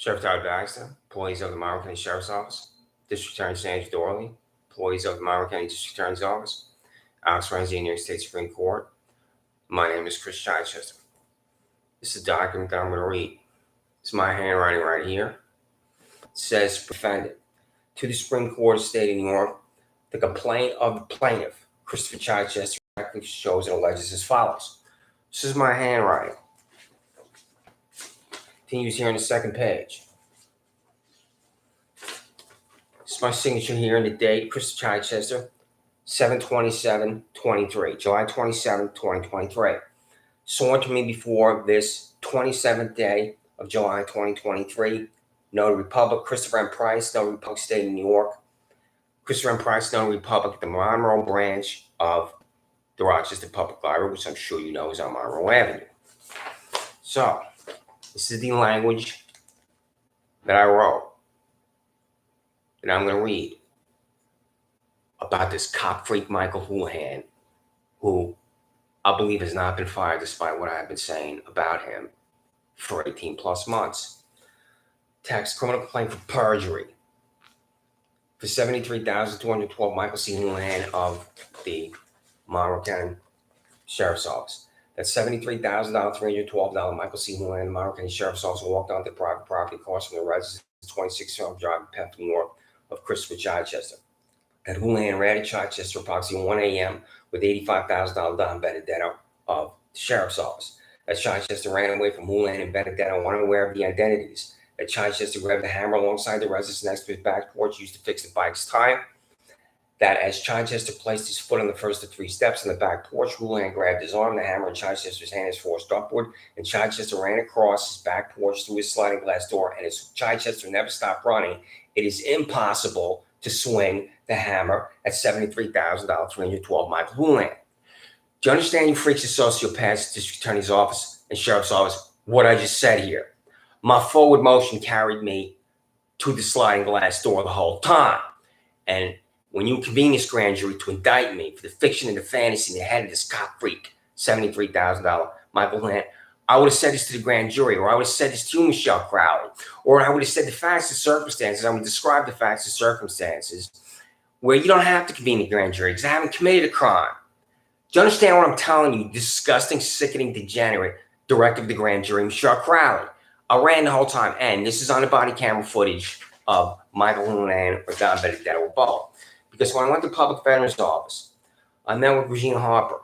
Sheriff Todd Baxter, employees of the Monroe County Sheriff's Office, District Attorney Sandra Doorley, employees of the Monroe County District Attorney's Office, Renzi, New York State Supreme Court. My name is Chris Chichester. This is a document that I'm going to read. It's my handwriting right here. It says, defendant, to the Supreme Court of the State of New York, the complaint of the plaintiff, Christopher Chichester, shows and alleges as follows. This is my handwriting. Continues here on the second page. This is my signature here and the date, Christopher Chichester, 7/27/23, July 27, 2023. Sworn to me before this 27th day of July 2023. Notary Republic, Christopher M. Price, Notary Republic, State of New York. Christopher M. Price, Notary Republic, the Monroe branch of the Rochester Public Library, which I'm sure you know is on Monroe Avenue. So, this is the language that I wrote, that I'm going to read about this cop freak Michael Houlihan, who I believe has not been fired despite what I've been saying about him for 18 plus months. Text, criminal complaint for perjury for $73,212 Michael C. Houlihan of the Monroe County Sheriff's Office. That's $73,312 Michael C. Houlihan, the Monroe County Sheriff's Office, walked onto private property across from the residence 26 Farm Drive in Pemberton, New York, of Christopher Chichester. And Houlihan ran at Chichester approximately 1 a.m. with $85,000 Don Benedetto of the Sheriff's Office. As Chichester ran away from Houlihan and Benedetto, unaware of the identities, that Chichester grabbed the hammer alongside the residence next to his back porch used to fix the bike's tire. That as Chichester placed his foot on the first of 3 steps on the back porch, Houlihan grabbed his arm, the hammer in Chichester's hand is forced upward, and Chichester ran across his back porch through his sliding glass door, and as Chichester never stopped running, it is impossible to swing the hammer at $73,312 Michael Houlihan. Do you understand, you freaks and sociopaths, District Attorney's Office and Sheriff's Office, what I just said here? My forward motion carried me to the sliding glass door the whole time. And when you convene this grand jury to indict me for the fiction and the fantasy in the head of this cop freak, $73,000 Michael Houlihan, I would have said this to the grand jury, or I would have said this to you, Michelle Crowley, or I would have said the facts and circumstances. I would describe the facts and circumstances where you don't have to convene the grand jury because I haven't committed a crime. Do you understand what I'm telling you? Disgusting, sickening, degenerate director of the grand jury, Michelle Crowley. I ran the whole time, and this is on the body camera footage of Michael Houlihan or Don Benedetto or both. Because when I went to the public defender's office, I met with Regina Harper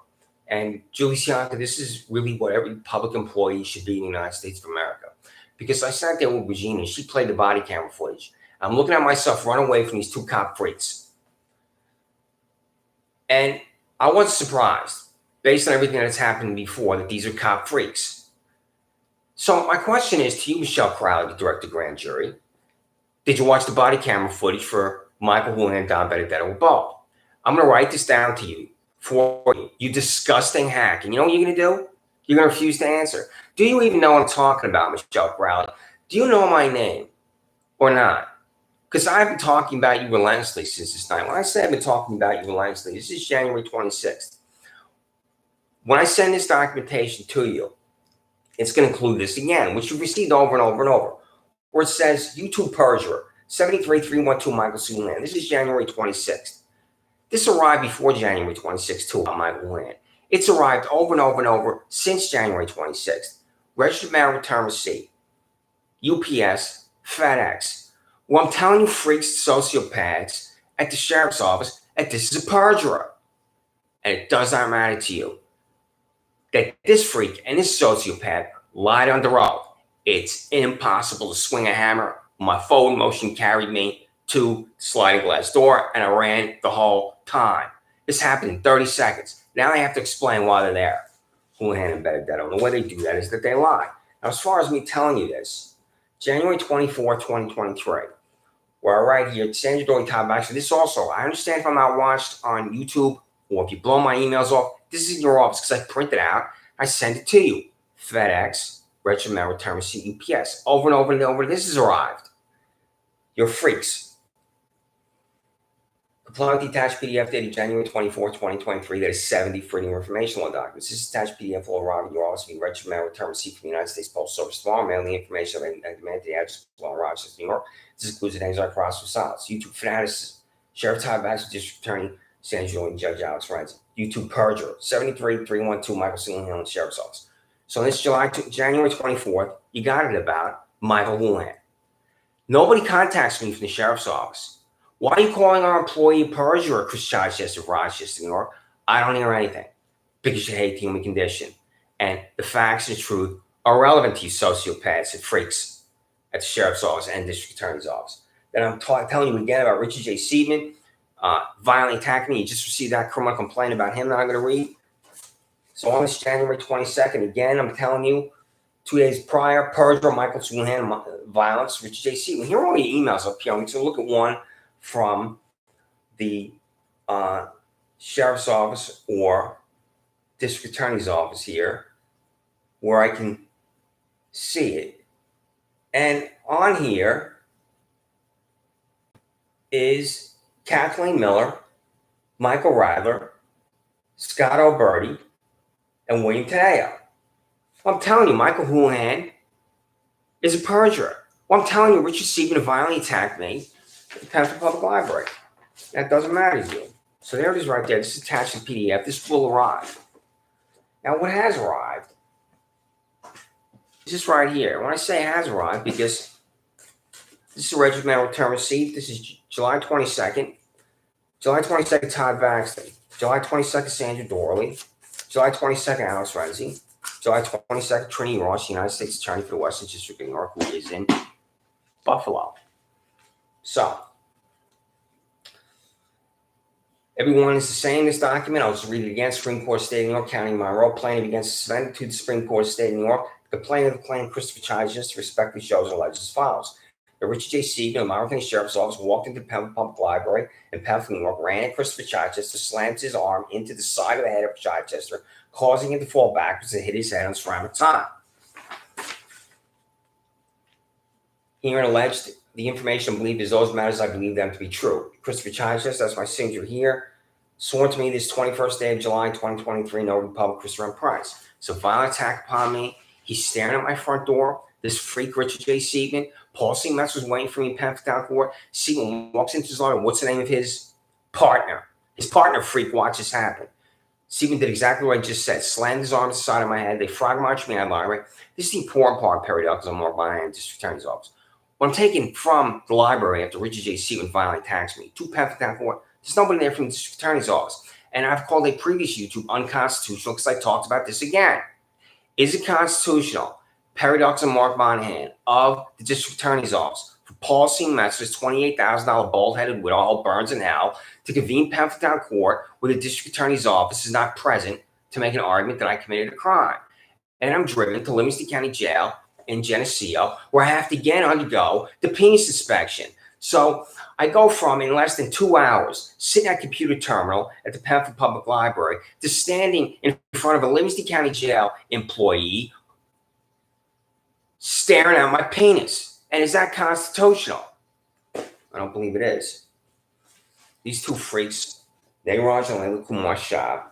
and Julie Sianca. This is really what every public employee should be in the United States of America. Because I sat there with Regina, and she played the body camera footage. I'm looking at myself run away from these 2 cop freaks. And I wasn't surprised, based on everything that's happened before, that these are cop freaks. So my question is to you, Michelle Crowley, the director of the grand jury. Did you watch the body camera footage for Michael Houlihan, Don Benedetto, or both? I'm going to write this down to you for you, you disgusting hack. And you know what you're going to do? You're going to refuse to answer. Do you even know what I'm talking about, Michelle Crowley? Do you know my name or not? Because I've been talking about you relentlessly since this night. When I say I've been talking about you relentlessly, this is January 26th. When I send this documentation to you, it's going to include this again, which you've received over and over and over, where it says, YouTube perjurer, 73312 Michael C. Houlihan. This is January 26th. This arrived before January 26th, too, on Michael Houlihan. It's arrived over and over and over since January 26th. Registered mail return receipt, UPS, FedEx. Well, I'm telling you, freaks, sociopaths at the sheriff's office, that this is a perjurer. And it does not matter to you that this freak and this sociopath lied under oath. It's impossible to swing a hammer. My forward motion carried me to the sliding glass door, and I ran the whole time. This happened in 30 seconds. Now I have to explain why they're there. Houlihan and Benedetto. And the way they do that is that they lie. Now, as far as me telling you this, January 24, 2023, where I write here, Sandra, Doorley, Todd, Baxter. This also, I understand if I'm not watched on YouTube or if you blow my emails off, this is in your office because I print it out. I send it to you. FedEx, registered mail return receipt, UPS. Over and over and over, this has arrived. You're freaks. Comply with the attached PDF dated January 24, 2023, that is 70 Freedom of Information Law documents. This attached PDF will arrive at your office via registered mail return receipt from the United States Postal Service tomorrow. Mail the information and demand the address of Rochester, New York. This includes an anxiety cross with silence. YouTube fanatics, Sheriff Todd, Baxter, District Attorney Sandra, and Judge Alex Renzi. YouTube Perjury, 73312 Michael Single Hill in the Sheriff's Office. So this January 24th, you got it about Michael Houlihan. Nobody contacts me from the Sheriff's Office. Why are you calling our employee Perjury, Chris Chichester of Rochester, New York? I don't hear anything because you hate the human condition. And the facts and truth are relevant to you sociopaths and freaks at the Sheriff's Office and District Attorney's Office. Then I'm telling you again about Richard J. Seidman violently attacking me. You just received that criminal complaint about him that I'm going to read. So on this January 22nd, again, I'm telling you, 2 days prior, Perjury, Michael Houlihan, violence, Richard J. Seidman. Here are all the emails up here. I'm going to look at one from the Sheriff's Office or District Attorney's Office here, where I can see it. And on here is Kathleen Miller, Michael Radler, Scott O'Berty, and William Tadeo. I'm telling you, Michael Houlihan is a perjurer. Well, I'm telling you, Richard Seidman violently attacked me at the Penfield Public Library. That doesn't matter to you. So there it is right there. This is attached to PDF. This will arrive. Now, what has arrived is this right here. When I say has arrived, because this is a registered mail return receipt. This is July 22nd. July 22nd, Todd Baxter. July 22nd, Sandra Doorley. July 22nd, Alex Renzi. July 22nd, Trinity Ross, United States Attorney for the Western District of New York, who is in Buffalo. So, everyone is the same in this document. I'll just read it again. Supreme Court, State of New York, County Monroe, plaintiff against suspended to the Supreme Court, State of New York. The plaintiff of the claim, Christopher Chichester, respectfully shows and alleges as follows. The Richard J. Seidman of Monroe County Sheriff's Office walked into the Penfield Public Library in Penfield, New York, ran at Christopher Chichester, slammed his arm into the side of the head of Chichester, causing him to fall backwards and hit his head on ceramic tile. Herein alleged the information believed is those matters I believe them to be true. Christopher Chichester, that's my signature here, sworn to me this 21st day of July 2023, no Republic, Christopher Price. So violent attack upon me. He's staring at my front door. This freak, Richard J. Seidman. Paul C. Metz was waiting for me in Penfield Court. Seidman walks into his lawyer. What's the name of his partner? His partner, freak, watch this happen. Seidman did exactly what I just said. Slammed his arm to the side of my head. They frog marched me out of the library. This is the important part, Perjury, because I'm more behind District Attorney's Office. When I'm taken from the library after Richard J. Seidman violently attacks me to Penfield Court, there's nobody there from the District Attorney's Office. And I've called a previous YouTube unconstitutional because I talked about this again. Is it constitutional? Paradox and Mark Monahan of the District Attorney's Office for Paul C. Metzler's $28,000 bald-headed widow, all burns in hell, to convene Penfield Court where the District Attorney's Office is not present to make an argument that I committed a crime. And I'm driven to Livingston County Jail in Geneseo, where I have to again undergo the penis inspection. So I go from, in less than 2 hours, sitting at a computer terminal at the Penfield Public Library to standing in front of a Livingston County Jail employee staring at my penis. And is that constitutional? I don't believe it is. These two freaks, Neeraj and Layla Kumar Shah,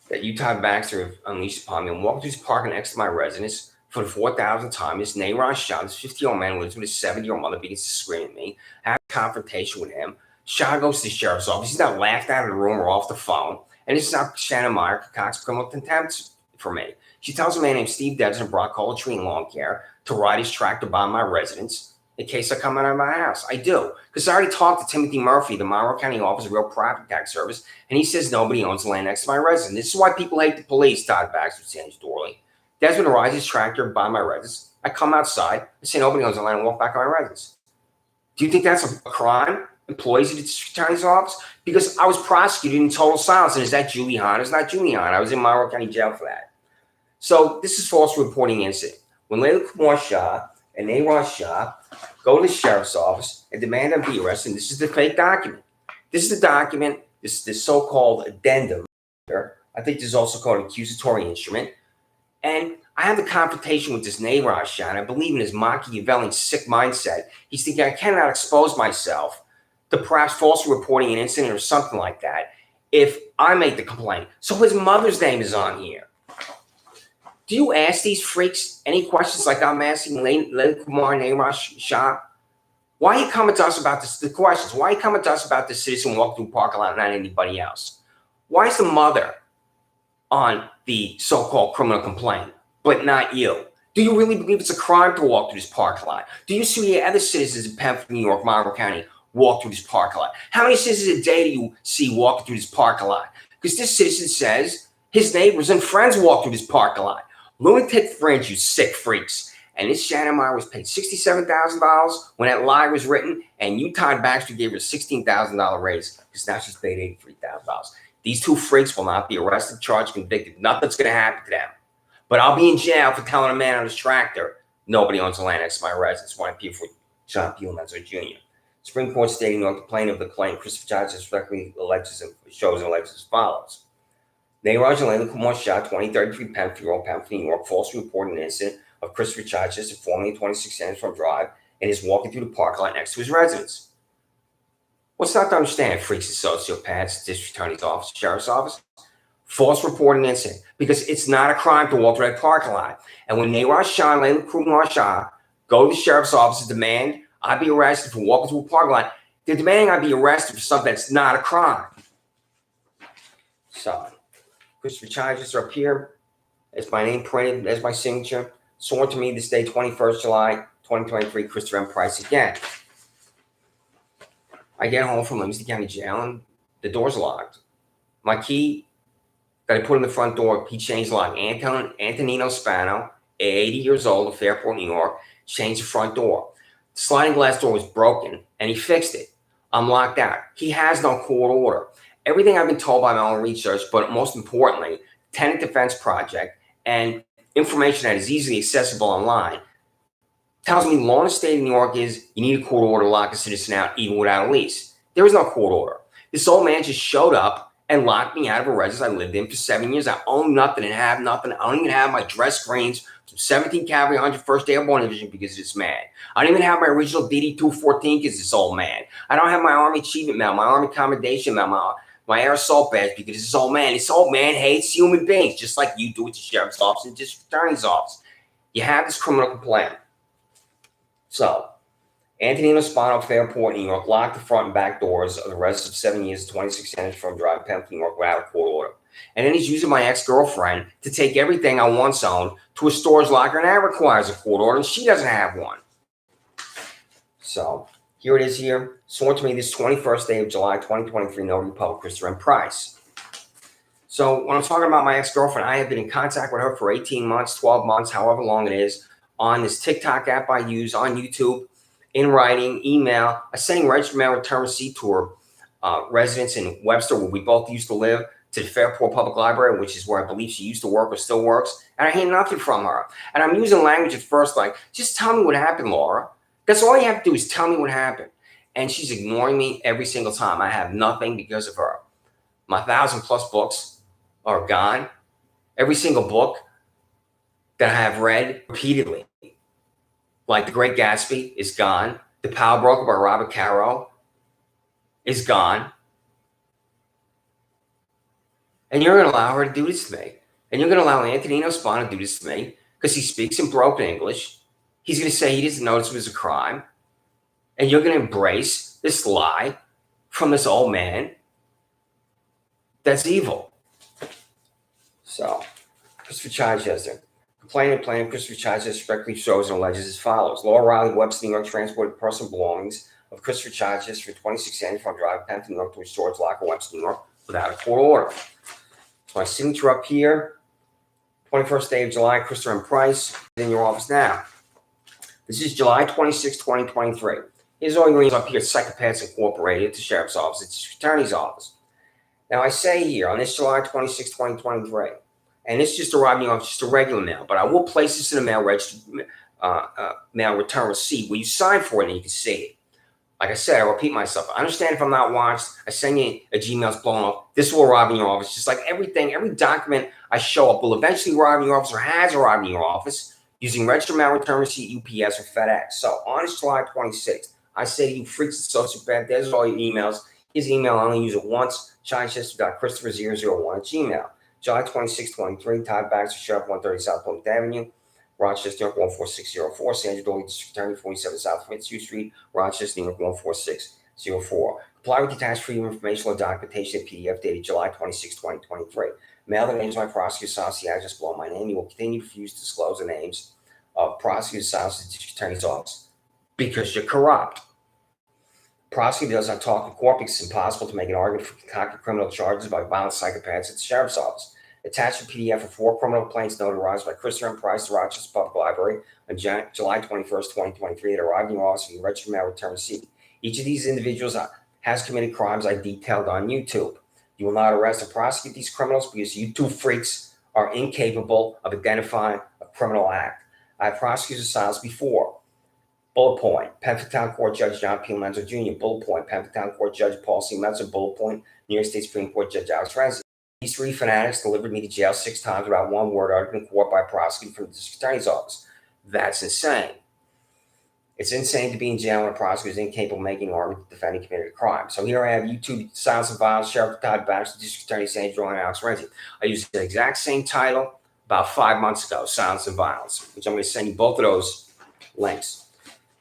that Utah Baxter have unleashed upon me, and walked through this park next to my residence for the 4,000th time. This Neeraj Shah, this 50-year-old man who lives with his 70-year-old mother, begins to scream at me. I have a confrontation with him. Shah goes to the sheriff's office. He's not laughed out of the room or off the phone. And this is how Shannon Meyer concocts criminal contempt for me. She tells a man named Steve Debs in Brockcola Tree and Lawn Care to ride his tractor by my residence in case I come out of my house. I do. Because I already talked to Timothy Murphy, the Monroe County Office of Real Property Tax Service, and he says nobody owns the land next to my residence. This is why people hate the police, Todd Baxter, Sandra Doorley. Desmond rides his tractor by my residence. I come outside, I say nobody owns the land, and walk back to my residence. Do you think that's a crime? Employees of the District Attorney's Office? Because I was prosecuted in total silence. And is that Julie Hahn? It's not Julie Hahn. I was in Monroe County Jail for that. So this is false reporting incident. When Layla Kumar Shah and Neeraj Shah go to the sheriff's office and demand them be arrested, this is the fake document. This is the document, this so-called addendum. I think this is also called an accusatory instrument. And I have a confrontation with this Neeraj Shah, and I believe in his Machiavellian sick mindset. He's thinking, I cannot expose myself to perhaps falsely reporting an incident or something like that if I make the complaint. So his mother's name is on here. Do you ask these freaks any questions like I'm asking Len Kumar and Arash Shah? Why are you coming to us about this? The questions. Why are you coming to us about the citizen walk through parking lot, not anybody else? Why is the mother on the so-called criminal complaint, but not you? Do you really believe it's a crime to walk through this parking lot? Do you see other citizens in Pemberton, New York, Monroe County walk through this parking lot? How many citizens a day do you see walking through this parking lot? Because this citizen says his neighbors and friends walk through this parking lot. Lunatic friends, you sick freaks. And this Shannon Meyer was paid $67,000 when that lie was written, and you, Todd Baxter, gave her a $16,000 raise because now she's paid $83,000. These two freaks will not be arrested, charged, convicted. Nothing's going to happen to them. But I'll be in jail for telling a man on his tractor nobody owns the land next to my residence. One appeal for John P. Menzo Jr. Supreme Court stating on the plaintiff of the claim, Christopher Todd respectfully shows and alleges as follows. Nayraj and Layla Kumar Shah, 2033 Pemberton, New York, falsely reported an incident of Christopher Chachis, formerly 26 Sandra from Drive, and is walking through the parking lot next to his residence. What's not to understand, freaks and sociopaths, district attorney's office, sheriff's office? False reporting incident, because it's not a crime to walk through that parking lot. And when Nayraj Shah and Layla Kumar Shah go to the sheriff's office and demand I be arrested for walking through a parking lot, they're demanding I be arrested for something that's not a crime. So, Christopher Chachis are up here. It's my name printed as my signature. Sworn to me this day, 21st July, 2023, Christopher M. Price again. I get home from Livingston County Jail and the door's locked. My key that I put in the front door, he changed the lock. Antonino Spano, 80 years old of Fairport, New York, changed the front door. The sliding glass door was broken and he fixed it. I'm locked out. He has no court order. Everything I've been told by my own research, but most importantly, Tenant Defense Project and information that is easily accessible online tells me the law in the state of New York is you need a court order to lock a citizen out even without a lease. There is no court order. This old man just showed up and locked me out of a residence I lived in for 7 years. I own nothing and have nothing. I don't even have my dress screens from 17 Cavalry 101st Airborne Division because it's mad. I don't even have my original DD-214 because it's old man. I don't have my Army Achievement Medal, my Army Commendation Medal, my air assault badge because this old man hates human beings, just like you do at the sheriff's office and district attorney's office. You have this criminal complaint. So, Antonino Spano, Fairport, New York, locked the front and back doors of the residence of 7 years, 26 Sandra from Drive, Pemberton, New York, without a court order. And then he's using my ex-girlfriend to take everything I once owned to a storage locker, and that requires a court order, and she doesn't have one. So, here it is here. Sworn to me this 21st day of July, 2023, Notary Public, Christopher M. Price. So when I'm talking about my ex-girlfriend, I have been in contact with her for 18 months, 12 months, however long it is, on this TikTok app I use, on YouTube, in writing, email. I sent registered mail return receipt to her residence in Webster, where we both used to live, to the Fairport Public Library, which is where I believe she used to work or still works, and I hear nothing from her. And I'm using language at first like, just tell me what happened, Laura. That's all you have to do is tell me what happened. And she's ignoring me every single time. I have nothing because of her. My 1,000+ books are gone. Every single book that I have read repeatedly, like The Great Gatsby, is gone. The Power Broker by Robert Caro is gone. And you're going to allow her to do this to me. And you're going to allow Antonino Spano to do this to me because he speaks in broken English. He's going to say he doesn't know this was a crime. And you're going to embrace this lie from this old man that's evil. So, Christopher Chichester. Complainant Christopher Chichester respectfully shows and alleges as follows. Laura Riley Webster, New York, transported personal belongings of Christopher Chichester for 26 Sandra from Drive, Pemberton, New York, to a storage locker, Webster, New York, without a court order. So my signature up here, 21st day of July, Christopher M. Price, in your office now. This is July 26, 2023. Here's all your names up here at Psychopaths Incorporated, the Sheriff's Office, it's the Attorney's Office. Now I say here, on this July 26, 2023, and this just arrived in your office, just a regular mail, but I will place this in a mail registered mail return receipt where you sign for it and you can see it. Like I said, I repeat myself. I understand if I'm not watched, I send you a Gmail's blown up. This will arrive in your office. Just like everything, every document I show up will eventually arrive in your office or has arrived in your office using registered mail return receipt, UPS, or FedEx. So on this July 26th, I say to you freaks and sociopaths, there's all your emails. His email, I only use it once, chichester.christopher001 at Gmail. July 26, 23, Todd Baxter, Sheriff, 130 South Plymouth Avenue, Rochester, New York, 14604. Sandra, Doorley, District Attorney, 47 South Fitzhugh Street, Rochester, New York, 14604. Comply with attached freedom of information or documentation PDF dated July 26, 2023. Mail the names of my prosecutor, silence the address below my name. You will continue to refuse to disclose the names of prosecutors, silence the District Attorney's office because you're corrupt. Prosecutor does not talk in court because it's impossible to make an argument for concocted criminal charges by violent psychopaths at the Sheriff's Office. Attached to PDF of 4 criminal complaints notarized by Christopher Price, the Rochester Public Library, on July 21st, 2023, that arrived in your office in registered mail return receipt. Each of these individuals has committed crimes I detailed on YouTube. You will not arrest or prosecute these criminals because you two freaks are incapable of identifying a criminal act. I have prosecuted silence before. Bullet point, Penfield Town Court Judge John P. Lenzo Jr. Bullet point, Penfield Town Court Judge Paul C. Metzer. Bullet point, New York State Supreme Court Judge Alex Renzi. These 3 fanatics delivered me to jail 6 times without one word uttered in court by a prosecutor from the District Attorney's Office. That's insane. It's insane to be in jail when a prosecutor is incapable of making an argument that the defendant committed a crime. So here I have YouTube, Silence and Violence, Sheriff Todd Baxter, District Attorney Sandra, and Alex Renzi. I used the exact same title about 5 months ago, Silence and Violence, which I'm going to send you both of those links.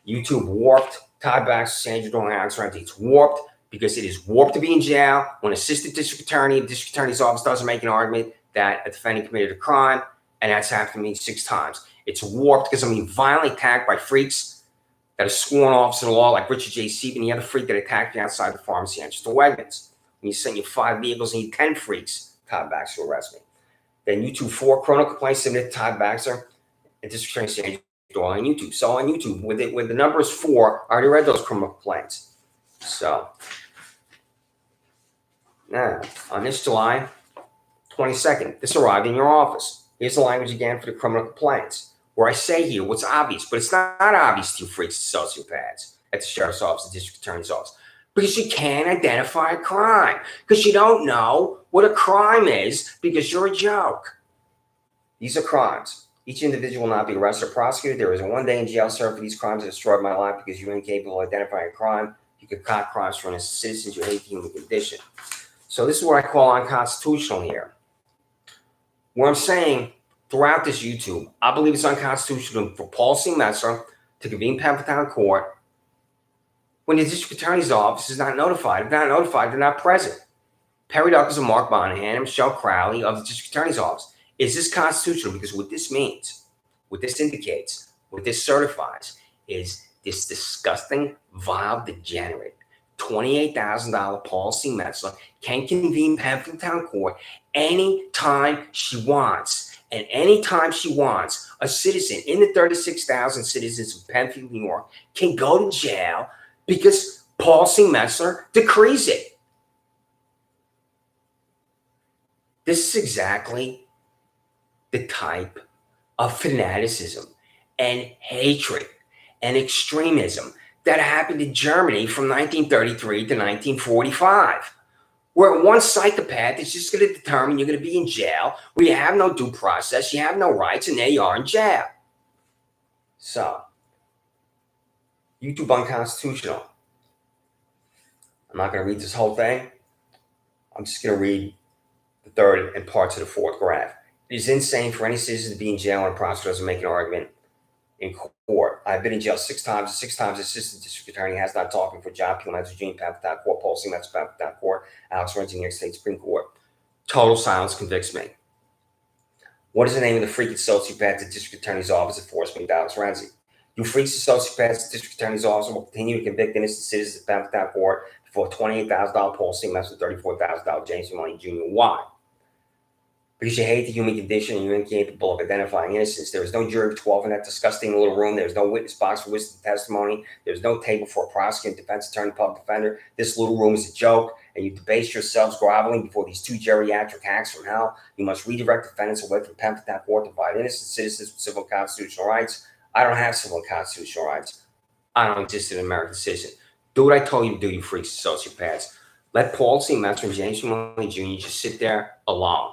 YouTube warped, Todd Baxter, Sandra Doorley, Alex Renzi. It's warped because it is warped to be in jail when assistant district attorney of the district attorney's office doesn't make an argument that a defendant committed a crime, and that's happened to me 6 times. It's warped because I'm being violently attacked by freaks that are sworn officers of the law like Richard J. Sieben, the other freak that attacked me outside the pharmacy on Chester Wegmans. When you send you 5 vehicles and you 10 freaks, Todd Baxter will arrest me. Then YouTube 4 criminal complaints submitted to Todd Baxter and district attorney Sandra on YouTube. So on YouTube, with the number is 4, I already read those criminal complaints. So now on this July 22nd, this arrived in your office. Here's the language again for the criminal complaints, where I say here what's obvious, but it's not obvious to you freaks and sociopaths at the Sheriff's Office, the District Attorney's Office, because you can't identify a crime, because you don't know what a crime is, because you're a joke. These are crimes. Each individual will not be arrested or prosecuted. There is a 1 day in jail served for these crimes that destroyed my life because you're incapable of identifying a crime. You concoct crimes for innocent citizens. You hate the human condition. So this is what I call unconstitutional here. Where I'm saying throughout this YouTube, I believe it's unconstitutional for Paul C. Metzer to convene Penfield Town Court when the district attorney's office is not notified. If they're not notified, they're not present. Perry Duckers and Mark Monahan and Michelle Crowley of the district attorney's office. Is this constitutional? Because what this means, what this indicates, what this certifies is this disgusting, vile, degenerate, $28,000 Paul C. Metzler can convene Penfield Town Court anytime she wants. And anytime she wants, a citizen in the 36,000 citizens of Penfield, New York, can go to jail because Paul C. Metzler decrees it. This is exactly the type of fanaticism and hatred and extremism that happened in Germany from 1933 to 1945, where one psychopath is just going to determine you're going to be in jail, where you have no due process, you have no rights, and there you are in jail. So, YouTube unconstitutional. I'm not going to read this whole thing. I'm just going to read the 3rd and parts of the 4th graph. It is insane for any citizen to be in jail when a prosecutor doesn't make an argument in court. I've been in jail 6 times, and 6 times the assistant district attorney has not talking for John P. Lenzo Jr. Penfield Town Court, Paul C. Metzer Penfield Town Court, Alex Renzi, New York State Supreme Court. Total silence convicts me. What is the name of the freaking sociopath at the district attorney's office that forced me to Alex Renzi? You freaks and sociopaths at the district attorney's office will continue to convict innocent citizens at Penfield Town Court for $28,000 Paul C. Metzer, $34,000 James Money Jr. Why? Because you hate the human condition and you're incapable of identifying innocence. There is no jury of 12 in that disgusting little room. There's no witness box for witness testimony. There's no table for a prosecutor, defense attorney, public defender. This little room is a joke, and you debase yourselves groveling before these 2 geriatric hacks from hell. You must redirect defendants away from Penfield Town Court to provide innocent citizens with civil and constitutional rights. I don't have civil and constitutional rights. I don't exist as an American citizen. Do what I told you to do, you freaks and sociopaths. Let Paul C. Metzer and James Money Jr. just sit there alone.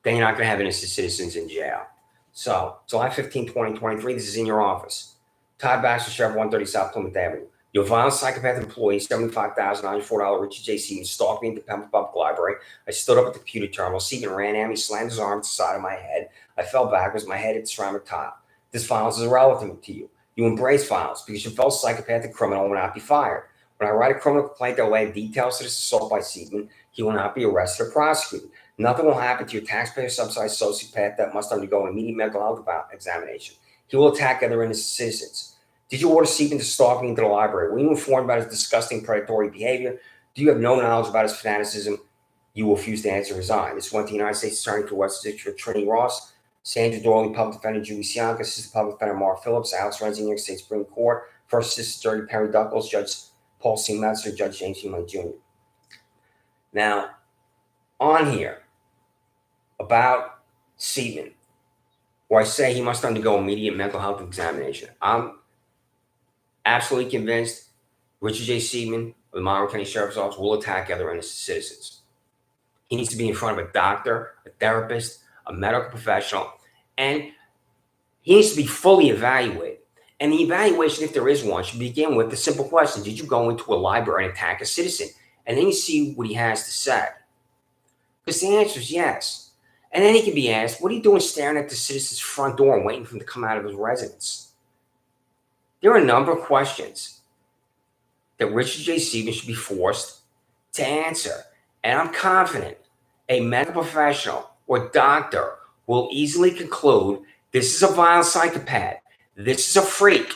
Then you're not going to have innocent citizens in jail. So, July 15, 2023, this is in your office. Todd Baxter, Sheriff, 130 South Plymouth Avenue. Your violent psychopath employee, $75,904 Richard J. Seaman, stalked me at the Pembroke Public Library. I stood up at the computer terminal. Seaman ran at me, slammed his arm to the side of my head. I fell backwards. My head hit the ceramic tile. This violence is irrelevant to you. You embrace violence because your fellow psychopathic criminal will not be fired. When I write a criminal complaint that will add details to this assault by Seaman, he will not be arrested or prosecuted. Nothing will happen to your taxpayer-subsidized sociopath that must undergo an immediate mental health examination. He will attack other innocent citizens. Did you order Seaman to stalk me into the library? Were you informed about his disgusting predatory behavior? Do you have no knowledge about his fanaticism? You will refuse to answer, resign. This went to the United States Attorney for West District Trinity Ross, Sandra Doorley, Public Defender Julie Sianka, Assistant Public Defender Mark Phillips, Alex Renzi, New York State Supreme Court, First Assistant Attorney Perry Duckles, Judge Paul C. Metzler, Judge James Human Jr. Now, on here, about Seaman, where I say he must undergo immediate mental health examination. I'm absolutely convinced Richard J. Seaman of the Monroe County Sheriff's Office will attack other innocent citizens. He needs to be in front of a doctor, a therapist, a medical professional, and he needs to be fully evaluated. And the evaluation, if there is one, should begin with the simple question: did you go into a library and attack a citizen? And then you see what he has to say. Because the answer is yes. And then he can be asked, what are you doing staring at the citizen's front door and waiting for him to come out of his residence? There are a number of questions that Richard J. Seaman should be forced to answer. And I'm confident a medical professional or doctor will easily conclude this is a violent psychopath. This is a freak.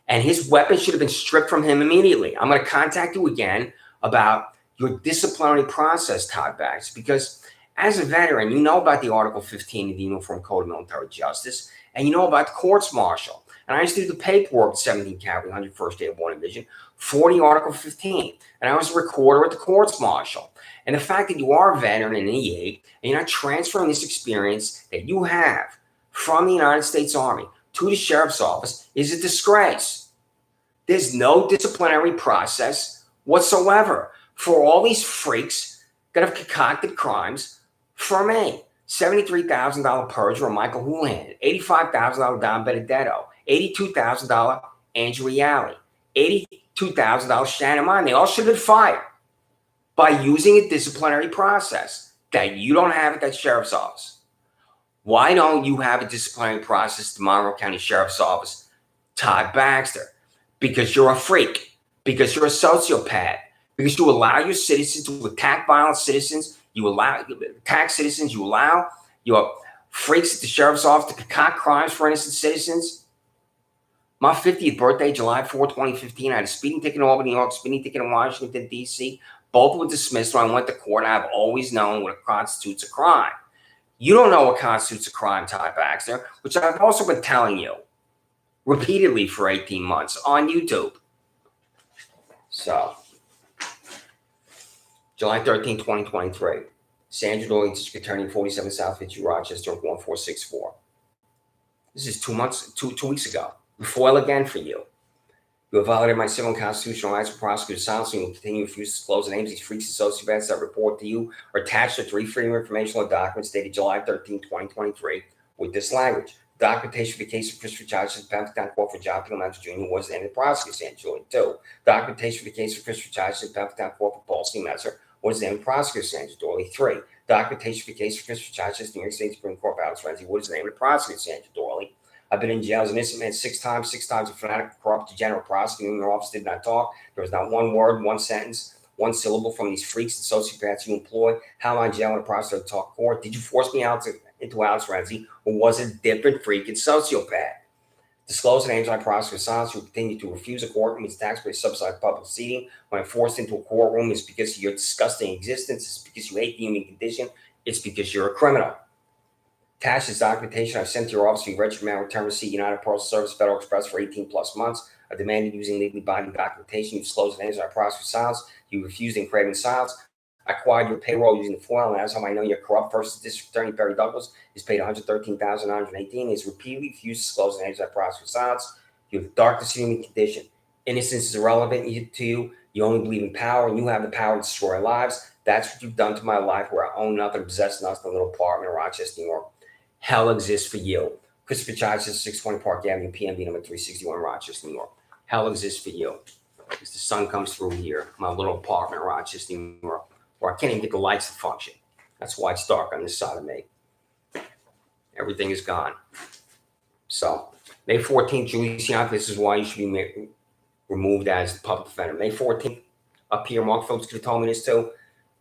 And his weapon should have been stripped from him immediately. I'm going to contact you again about your disciplinary process, Todd Baxter, because as a veteran, you know about the Article 15 of the Uniform Code of Military Justice, and you know about the courts martial. And I used to do the paperwork at 17 Cavalry, 101st Airborne Division, for the Article 15. And I was a recorder at the courts martial. And the fact that you are a veteran in the EA, and you're not transferring this experience that you have from the United States Army to the Sheriff's Office is a disgrace. There's no disciplinary process whatsoever for all these freaks that have concocted crimes for me. $73,000 Perjury, Michael Houlihan, $85,000 Don Benedetto, $82,000 Andrew Reale, $82,000 Shannon Mine. They all should have been fired by using a disciplinary process that you don't have at that Sheriff's Office. Why don't you have a disciplinary process at the Monroe County Sheriff's Office, Todd Baxter? Because you're a freak, because you're a sociopath, because you allow your citizens to attack violent citizens, you allow your freaks at the Sheriff's Office to concoct crimes for innocent citizens. My 50th birthday, July 4, 2015, I had a speeding ticket in Albany, New York, speeding ticket in Washington, D.C. Both were dismissed when I went to court. I've always known what constitutes a crime. You don't know what constitutes a crime, Todd Baxter, which I've also been telling you repeatedly for 18 months on YouTube. So, July 13, 2023. Sandra Doorley, District Attorney, 47 South 50, Rochester, 1464. This is 2 weeks ago. Foil again for you. You have violated my civil and constitutional rights for prosecutor silence, and you will continue to refuse to disclose the names of these freaks and sociopaths that report to you or attached to three freedom of information documents dated July 13, 2023, with this language. Documentation for the case of Christopher Johnson, Pemberton Court for John P. Lemons Jr., was the name of the prosecutor, Sandra Doorley. 2. Documentation for the case of Christopher Johnson, Pemberton Court for Paul C. Metzler, was the name of the prosecutor, Sandra Doorley. 3. Documentation for the case of Christopher Johnson, New York State Supreme Court, Alex Renzi, was the name of the prosecutor, Sandra Doorley. I've been in jail as an innocent man 6 times a fanatic, corrupt, degenerate prosecutor in your office did not talk. There was not one word, one sentence, one syllable from these freaks and sociopaths you employ. How am I in jail when a prosecutor talk court? Did you force me into Alex Renzi, or was it a different freak and sociopath? Disclose the names of my prosecutor silence. You continue to refuse a courtroom. It's taxpayer subsidized public seating. When I'm forced into a courtroom, it's because of your disgusting existence. It's because you hate the human condition. It's because you're a criminal. Attached is documentation I've sent to your office. You registered mail return receipt, United Postal Service, Federal Express for 18 plus months. I demanded using legally binding documentation. You disclosed the names of our prosecutor silence. You refused and craving silence. I acquired your payroll using the FOIL, and that's how I know you're corrupt. First District Attorney Perry Douglas is paid $113,918. He's repeatedly refused to disclose the names of our prosecutor silence. You have the darkest human condition. Innocence is irrelevant to you. You only believe in power, and you have the power to destroy lives. That's what you've done to my life, where I own nothing, possess nothing, a little apartment in Rochester, New York. Hell exists for you. Christopher Childs, 620 Park Avenue, PMB number 361, Rochester, New York. Hell exists for you. Because the sun comes through here, my little apartment in Rochester, New York, where I can't even get the lights to function. That's why it's dark on this side of me. Everything is gone. So, May 14th, Julie Siak, this is why you should be removed as the public defender. May 14th, up here, Mark Phillips could have told me this too.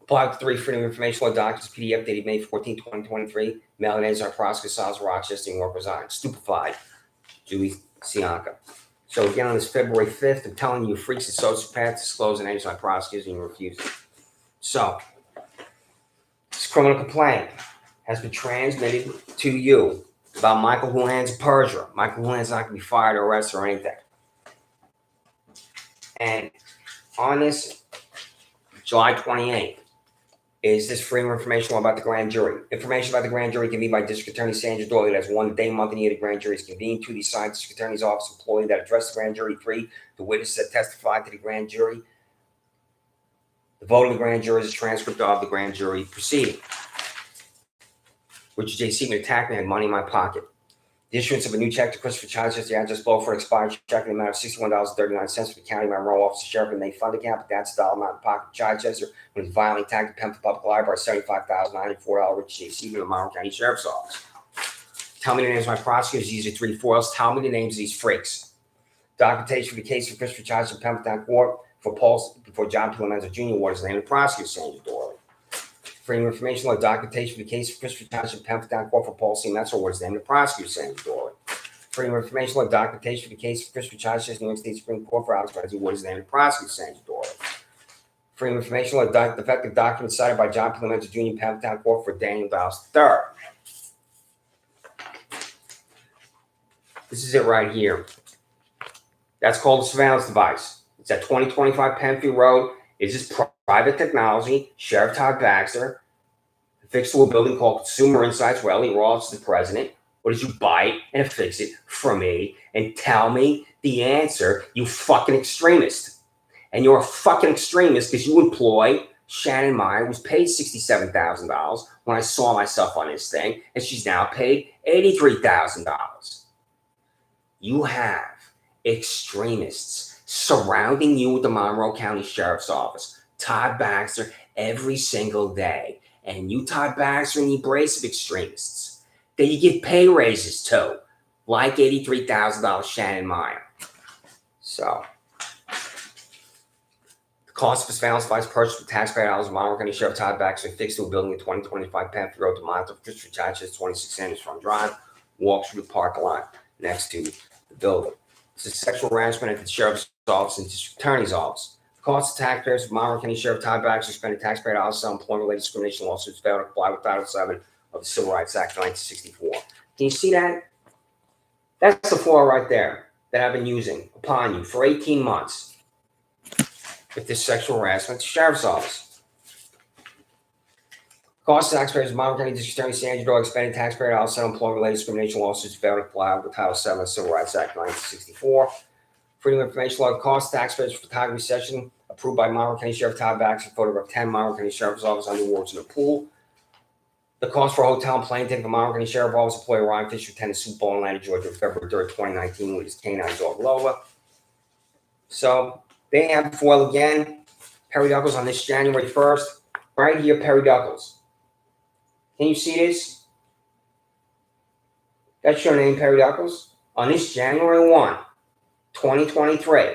Apply with 3 Freedom of Information Law documents, PDF dated May 14, 2023. Mailing names are Prosecutor Siles, Rochester, New York, resigned. Stupefied. Julie Siaka. So again, on this February 5th, I'm telling you, freaks and sociopaths disclose the names of my prosecutors and you refuse it. So, this criminal complaint has been transmitted to you about Michael Houlihan's perjurer. Michael Houlihan's not going to be fired or arrested or anything. And on this July 28th, is this freedom of information law about the grand jury. Information about the grand jury can be by District Attorney Sandra Doorley. That's 1 day, month, and year the grand jury is convened. 2, the assigned District Attorney's Office employee that addressed the grand jury. 3, the witnesses that testified to the grand jury. The vote of the grand jury is a transcript of the grand jury proceeding. Richard J. Seaman attacked me, had money in my pocket. The issuance of a new check to Christopher Childs, the address below for an expired check in the amount of $61.39 for the county Monroe officer sheriff and May fund account, but that's the dollar amount in the pocket of Chichester when he's violently attacked the Pembroke Public Library, $75,094 Richard J. Seaman, the Monroe County Sheriff's Office. Tell me the names of my prosecutors. These are 3 foils. Tell me the names of these freaks. Documentation for the case of Christopher Childs in Pembroke Court before John P. Lomenzo Jr. What is the name of the prosecutor, Sandra Doorley. Freedom of Information Law documentation for the case of Christopher Childs in Pembroke Court for Paul C. Metzel. What is the name of the prosecutor, Sandra Doorley. Freedom of Information Law documentation for the case of Christopher Childs in New York State Supreme Court for Alex Renzi. What is the name of the prosecutor, Sandra Doorley. Freedom of Information Law defective documents cited by John P. Lomenzo Jr. in Pembroke Court for Daniel Dowse III. This is it right here. That's called a surveillance device. It's at 2025 Penfield Road. It's just private technology. Sheriff Todd Baxter affixed to a building called Consumer Insights, where Elliot Ross is the president. Or did you buy it and affix it for me and tell me the answer, you fucking extremist? And you're a fucking extremist because you employ Shannon Meyer, who's paid $67,000 when I saw myself on this thing, and she's now paid $83,000. You have extremists surrounding you with the Monroe County Sheriff's Office, Todd Baxter, every single day. And you, Todd Baxter, in the embrace of extremists that you give pay raises to, like $83,000 Shannon Meyer. So, the cost of surveillance device purchased with taxpayer dollars of Monroe County Sheriff Todd Baxter fixed to a building at 2025 Penfield Road to monitor Christopher Childs, 26 Sanders Front Drive, walks through the parking lot next to the building. This is sexual harassment at the Sheriff's Office and District Attorney's Office. The cost of taxpayers of Monroe County Sheriff Todd Baxter spending taxpayer dollars on employment-related discrimination lawsuits failed to comply with Title VII of the Civil Rights Act of 1964. Can you see that? That's the flaw right there that I've been using upon you for 18 months with this sexual harassment at the Sheriff's Office. Cost of taxpayers of Monroe County District Attorney Sandra Doorley spending taxpayer dollars on employment-related discrimination lawsuits failed to comply with Title VII of the Civil Rights Act of 1964. Freedom of Information Law cost taxpayers for photography session approved by Monroe County Sheriff Todd Baxter, photograph 10 Monroe County Sheriff's Office underwards in a pool. The cost for a hotel and plane ticket for Monroe County Sheriff's Office employee Ryan Fisher attended Super Bowl in Atlanta, Georgia, on February 3rd, 2019 with his canine dog Lola. So they have foil again. Perry Duckles on this January 1st. Right here, Perry Duckles. Can you see this? That's your name, Perry Duckles. On this January 1, 2023,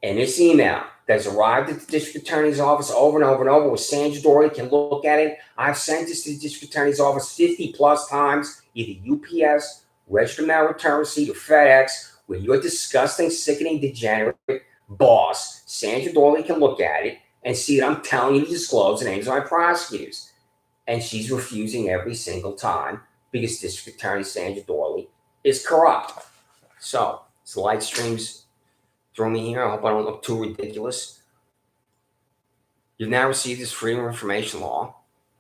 and this email that's arrived at the District Attorney's Office over and over and over, where Sandra Doorley can look at it. I've sent this to the District Attorney's Office 50 plus times, either UPS, Registered Mail Return Receipt, or FedEx, where your disgusting, sickening, degenerate boss, Sandra Doorley, can look at it and see that I'm telling you to disclose the names of my prosecutors. And she's refusing every single time because District Attorney Sandra Doorley is corrupt. So, the light streams through me here. I hope I don't look too ridiculous. You've now received this Freedom of Information Law.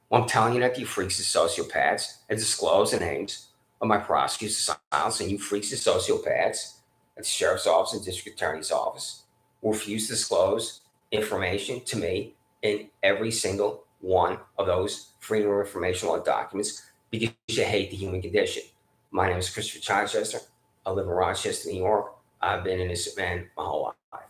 Well, I'm telling you that you freaks and sociopaths have disclosed the names of my prosecutors, and you freaks and sociopaths at the Sheriff's Office and District Attorney's Office will refuse to disclose information to me in every single one of those Freedom of Information Law documents because you hate the human condition. My name is Christopher Chichester. I live in Rochester, New York. I've been an innocent man my whole life.